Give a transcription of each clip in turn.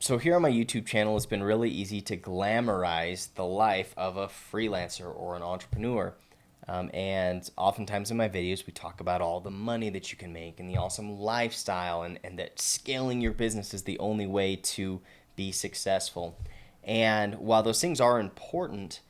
So here on my YouTube channel, it's been really easy to glamorize the life of a freelancer or an entrepreneur. And oftentimes in my videos, we talk about all the money that you can make and the awesome lifestyle and that scaling your business is the only way to be successful. And while those things are important,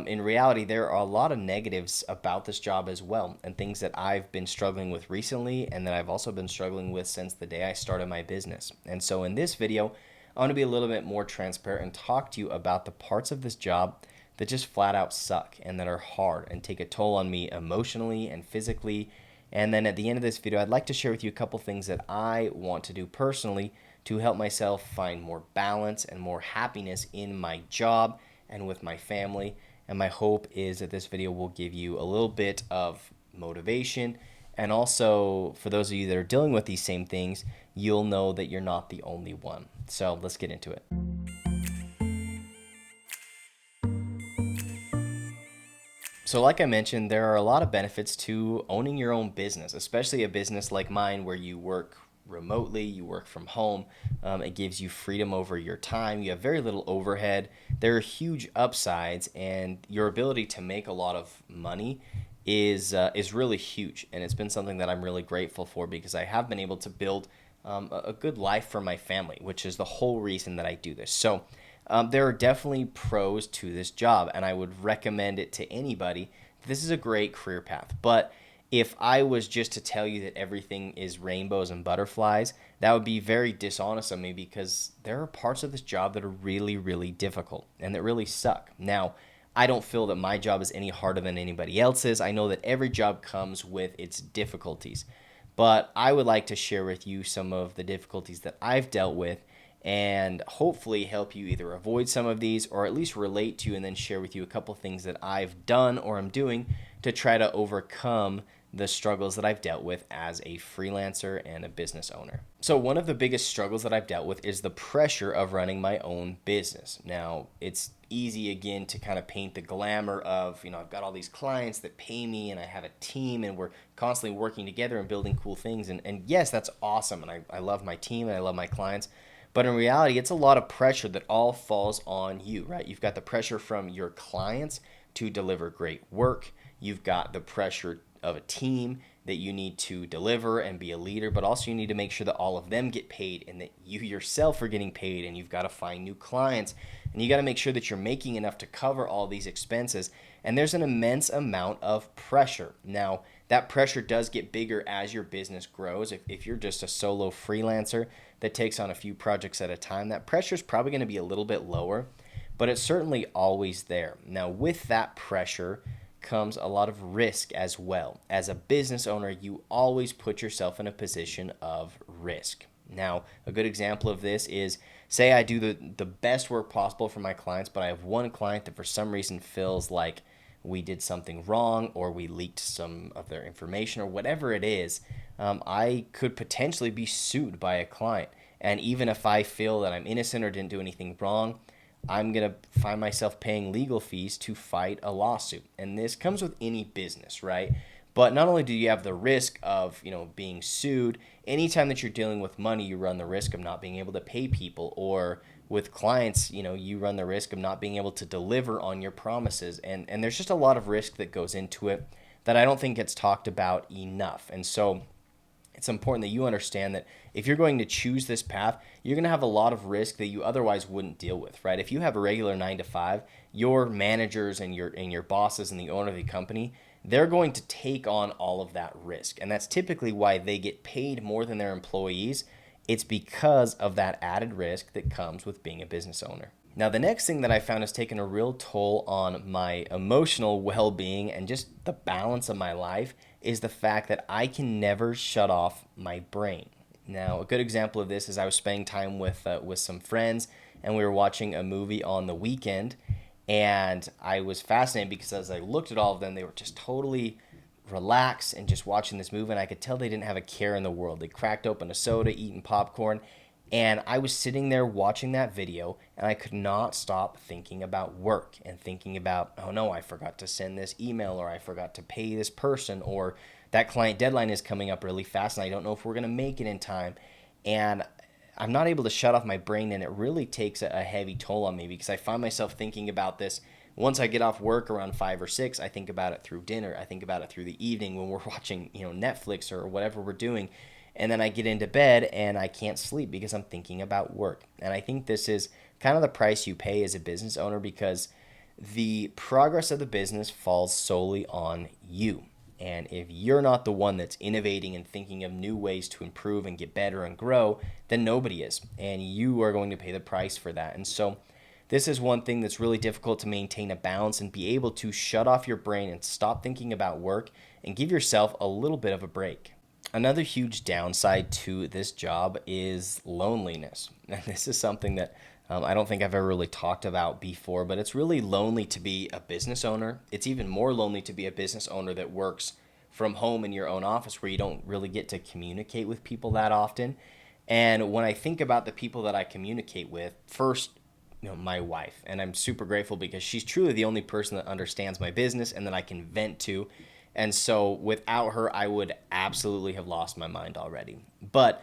in reality, there are a lot of negatives about this job as well, and things that I've been struggling with recently and that I've also been struggling with since the day I started my business. And so in this video, I want to be a little bit more transparent and talk to you about the parts of this job that just flat out suck and that are hard and take a toll on me emotionally and physically. And then at the end of this video, I'd like to share with you a couple things that I want to do personally to help myself find more balance and more happiness in my job and with my family. And my hope is that this video will give you a little bit of motivation, and also for those of you that are dealing with these same things, you'll know that you're not the only one. So let's get into it. So like I mentioned, there are a lot of benefits to owning your own business, especially a business like mine where you work remotely, you work from home. It gives you freedom over your time. You have very little overhead. There are huge upsides, and your ability to make a lot of money is really huge. And it's been something that I'm really grateful for because I have been able to build a good life for my family, which is the whole reason that I do this. So there are definitely pros to this job, and I would recommend it to anybody. This is a great career path, but if I was just to tell you that everything is rainbows and butterflies, that would be very dishonest of me because there are parts of this job that are really, really difficult and that really suck. Now, I don't feel that my job is any harder than anybody else's. I know that every job comes with its difficulties, but I would like to share with you some of the difficulties that I've dealt with and hopefully help you either avoid some of these or at least relate to and then share with you a couple things that I've done or I'm doing to try to overcome the struggles that I've dealt with as a freelancer and a business owner. So one of the biggest struggles that I've dealt with is the pressure of running my own business. Now, it's easy again to kind of paint the glamour of, I've got all these clients that pay me and I have a team and we're constantly working together and building cool things. And yes, that's awesome. And I love my team and I love my clients. But in reality, it's a lot of pressure that all falls on you, right? You've got the pressure from your clients to deliver great work. You've got the pressure of a team that you need to deliver and be a leader, but also you need to make sure that all of them get paid and that you yourself are getting paid, and you've got to find new clients and you got to make sure that you're making enough to cover all these expenses. And there's an immense amount of pressure. Now, that pressure does get bigger as your business grows. If you're just a solo freelancer that takes on a few projects at a time, that pressure is probably going to be a little bit lower, but it's certainly always there. Now, with that pressure comes a lot of risk as well. As a business owner, you always put yourself in a position of risk. Now, a good example of this is, say I do the best work possible for my clients, but I have one client that for some reason feels like we did something wrong or we leaked some of their information or whatever it is. I could potentially be sued by a client. And even if I feel that I'm innocent or didn't do anything wrong, I'm going to find myself paying legal fees to fight a lawsuit. And this comes with any business, right? But not only do you have the risk of, being sued, anytime that you're dealing with money, you run the risk of not being able to pay people, or with clients, you run the risk of not being able to deliver on your promises. And there's just a lot of risk that goes into it that I don't think gets talked about enough. And so it's important that you understand that if you're going to choose this path, you're going to have a lot of risk that you otherwise wouldn't deal with, right? If you have a regular 9 to 5, your managers and your bosses and the owner of the company, they're going to take on all of that risk. And that's typically why they get paid more than their employees. It's because of that added risk that comes with being a business owner. Now, the next thing that I found has taken a real toll on my emotional well-being and just the balance of my life is the fact that I can never shut off my brain. Now, a good example of this is I was spending time with some friends, and we were watching a movie on the weekend, and I was fascinated because as I looked at all of them, they were just totally relaxed and just watching this movie, and I could tell they didn't have a care in the world. They cracked open a soda, eating popcorn, and I was sitting there watching that video, and I could not stop thinking about work and thinking about, oh no, I forgot to send this email, or I forgot to pay this person, or that client deadline is coming up really fast, and I don't know if we're going to make it in time. And I'm not able to shut off my brain, and it really takes a heavy toll on me because I find myself thinking about this. Once I get off work around 5 or 6, I think about it through dinner. I think about it through the evening when we're watching, Netflix or whatever we're doing. And then I get into bed and I can't sleep because I'm thinking about work. And I think this is kind of the price you pay as a business owner because the progress of the business falls solely on you. And if you're not the one that's innovating and thinking of new ways to improve and get better and grow, then nobody is. And you are going to pay the price for that. And so this is one thing that's really difficult to maintain a balance and be able to shut off your brain and stop thinking about work and give yourself a little bit of a break. Another huge downside to this job is loneliness. And this is something that I don't think I've ever really talked about before, but it's really lonely to be a business owner. It's even more lonely to be a business owner that works from home in your own office where you don't really get to communicate with people that often. And when I think about the people that I communicate with, first, my wife. And I'm super grateful because she's truly the only person that understands my business and that I can vent to. And so without her, I would absolutely have lost my mind already. But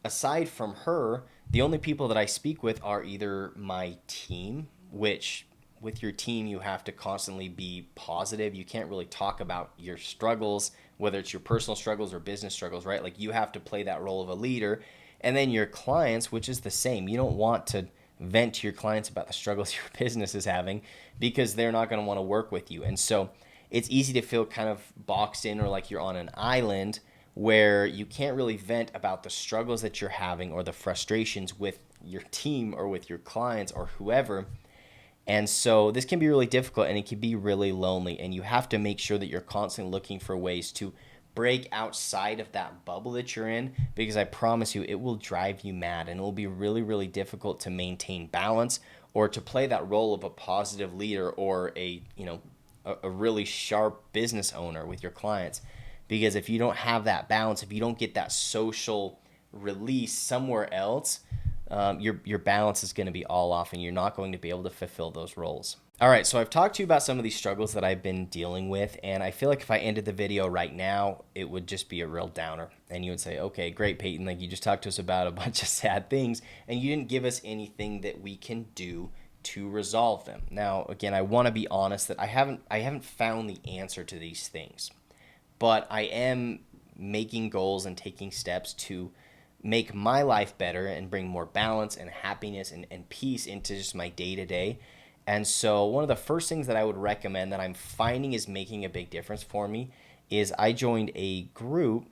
aside from her, the only people that I speak with are either my team, which with your team, you have to constantly be positive. You can't really talk about your struggles, whether it's your personal struggles or business struggles, right? Like you have to play that role of a leader. And then your clients, which is the same. You don't want to vent to your clients about the struggles your business is having because they're not going to want to work with you. And so it's easy to feel kind of boxed in or like you're on an island where you can't really vent about the struggles that you're having or the frustrations with your team or with your clients or whoever. And so this can be really difficult and it can be really lonely. And you have to make sure that you're constantly looking for ways to break outside of that bubble that you're in because I promise you it will drive you mad and it will be really, really difficult to maintain balance or to play that role of a positive leader or a really sharp business owner with your clients. Because if you don't have that balance, if you don't get that social release somewhere else, your balance is going to be all off and you're not going to be able to fulfill those roles. All right, so I've talked to you about some of these struggles that I've been dealing with, and I feel like if I ended the video right now, it would just be a real downer. And you would say, okay, great, Peyton, like you just talked to us about a bunch of sad things, and you didn't give us anything that we can do to resolve them. Now, again, I want to be honest that I haven't found the answer to these things, but I am making goals and taking steps to make my life better and bring more balance and happiness and peace into just my day-to-day. And so one of the first things that I would recommend that I'm finding is making a big difference for me is I joined a group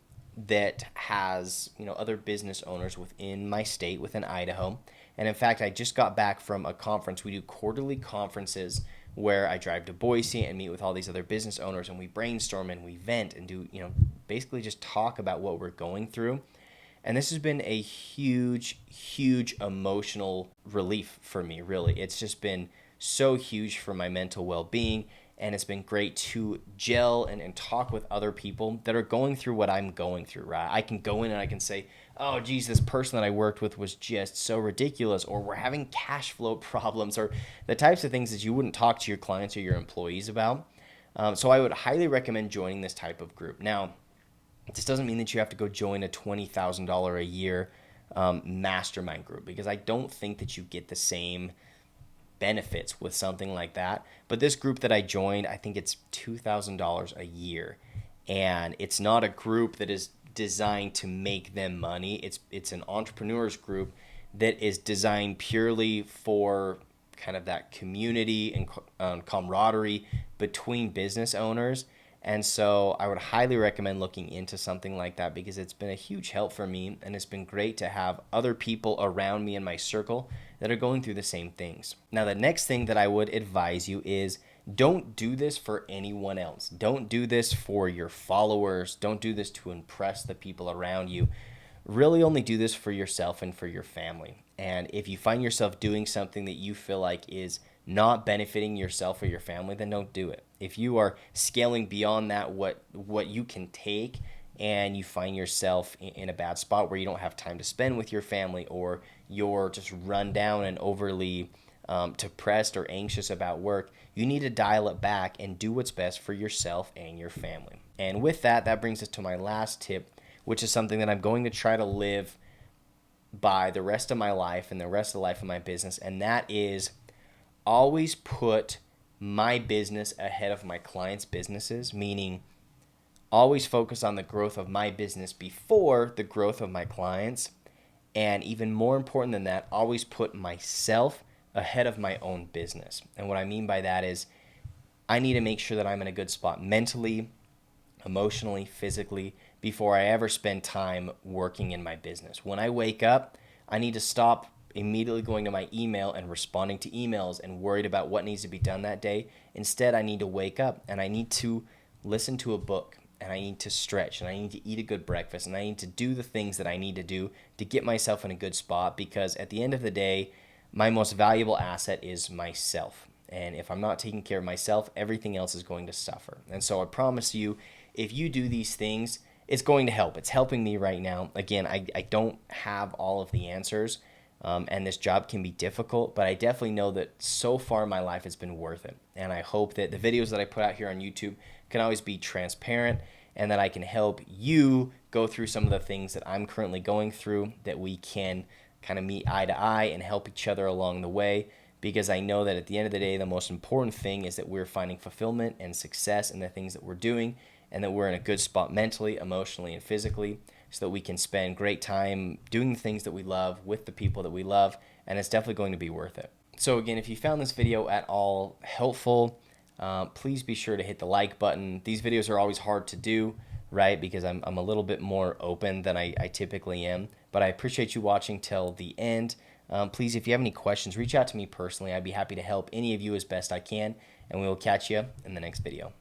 that has, other business owners within my state, within Idaho. And in fact, I just got back from a conference. We do quarterly conferences where I drive to Boise and meet with all these other business owners and we brainstorm and we vent and do, basically just talk about what we're going through. And this has been a huge, huge emotional relief for me, really. It's just been so huge for my mental well-being, and it's been great to gel and talk with other people that are going through what I'm going through, right? I can go in and I can say, oh, geez, this person that I worked with was just so ridiculous, or we're having cash flow problems, or the types of things that you wouldn't talk to your clients or your employees about. So I would highly recommend joining this type of group. Now, this doesn't mean that you have to go join a $20,000 a year mastermind group because I don't think that you get the same benefits with something like that. But this group that I joined, I think it's $2,000 a year. And it's not a group that is designed to make them money. It's an entrepreneurs group that is designed purely for kind of that community and camaraderie between business owners. And so I would highly recommend looking into something like that because it's been a huge help for me and it's been great to have other people around me in my circle that are going through the same things. Now, the next thing that I would advise you is don't do this for anyone else. Don't do this for your followers. Don't do this to impress the people around you. Really only do this for yourself and for your family. And if you find yourself doing something that you feel like is not benefiting yourself or your family, then don't do it. If you are scaling beyond that, what you can take, and you find yourself in a bad spot where you don't have time to spend with your family, or you're just run down and overly depressed or anxious about work, you need to dial it back and do what's best for yourself and your family. And with that, that brings us to my last tip, which is something that I'm going to try to live by the rest of my life and the rest of the life of my business, and that is always put my business ahead of my clients' businesses, meaning always focus on the growth of my business before the growth of my clients. And even more important than that, always put myself ahead of my own business. And what I mean by that is I need to make sure that I'm in a good spot mentally, emotionally, physically, before I ever spend time working in my business. When I wake up, I need to stop immediately going to my email and responding to emails and worried about what needs to be done that day. Instead, I need to wake up and I need to listen to a book, and I need to stretch, and I need to eat a good breakfast, and I need to do the things that I need to do to get myself in a good spot, because at the end of the day, my most valuable asset is myself. And if I'm not taking care of myself, everything else is going to suffer. And so I promise you, if you do these things, it's going to help. It's helping me right now. Again, I don't have all of the answers, and this job can be difficult, but I definitely know that so far my life has been worth it. And I hope that the videos that I put out here on YouTube can always be transparent, and that I can help you go through some of the things that I'm currently going through, that we can kind of meet eye to eye and help each other along the way. Because I know that at the end of the day, the most important thing is that we're finding fulfillment and success in the things that we're doing, and that we're in a good spot mentally, emotionally, and physically, so that we can spend great time doing the things that we love with the people that we love, and it's definitely going to be worth it. So again, if you found this video at all helpful, please be sure to hit the like button. These videos are always hard to do, right? Because I'm a little bit more open than I typically am. But I appreciate you watching till the end. Please, if you have any questions, reach out to me personally. I'd be happy to help any of you as best I can. And we will catch you in the next video.